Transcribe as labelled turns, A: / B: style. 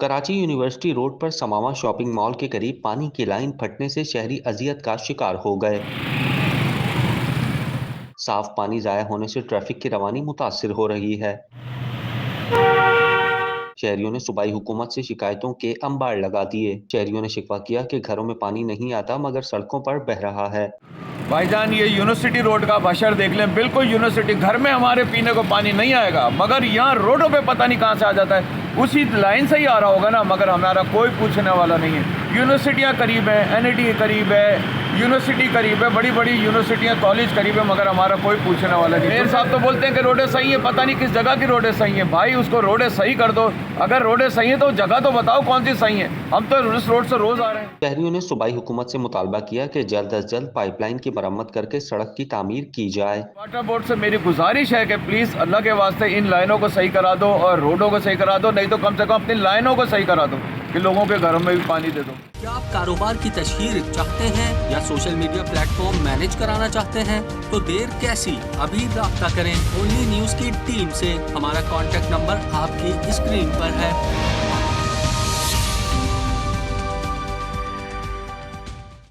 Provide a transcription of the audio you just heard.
A: Karachi university road पर समामा shopping mall के करीब पानी की लाइन फटने से शहरी अजियत का शिकार हो गए। साफ पानी जाया होने से ट्रैफिक की रवानी मुतासिर हो रही है। शहरियों ने सूबाई हुकूमत से शिकायतों के अंबार लगा दिए। शहरियों ने शिकवा किया कि घरों में पानी नहीं आता मगर सड़कों पर बह रहा है।
B: भाईजान, ये यूनिवर्सिटी रोड का बशर देख लें, बिल्कुल यूनिवर्सिटी, घर में हमारे पीने को पानी नहीं आएगा मगर यहाँ रोडों पे पता नहीं कहाँ से आ जाता है। उसी लाइन से ही आ रहा होगा ना, मगर हमारा कोई पूछने वाला नहीं है। यूनिवर्सिटियाँ करीब है, एनआईटी करीब है, यूनिवर्सिटी करीब है, बड़ी बड़ी यूनिवर्सिटियाँ कॉलेज करीब है, मगर हमारा कोई पूछने वाला नहीं। मेयर साहब तो बोलते हैं कि रोडें सही है, पता नहीं किस जगह की रोडें सही हैं। भाई उसको रोडें सही कर दो, अगर रोडें सही हैं तो जगह तो बताओ कौन सी सही है। हम तो इस रोड से रोज आ रहे हैं।
A: शहरियों ने सूबाई हुकूमत से मुतालबा किया कि जल्द अज जल्द पाइपलाइन की मरम्मत करके सड़क की तामीर की जाए।
B: वाटर बोर्ड से मेरी गुजारिश है कि प्लीज अल्लाह के वास्ते इन लाइनों को सही करा दो और रोडों को सही करा दो, नहीं तो कम से कम अपनी लाइनों को सही करा दो कि लोगों के घरों में भी पानी दे दो।
C: क्या आप कारोबार की तशहीर चाहते हैं या सोशल मीडिया प्लेटफॉर्म मैनेज कराना चाहते हैं तो देर कैसी, अभी राब्ता करें ओनली न्यूज की टीम से। हमारा कॉन्टेक्ट नंबर आपकी स्क्रीन पर है।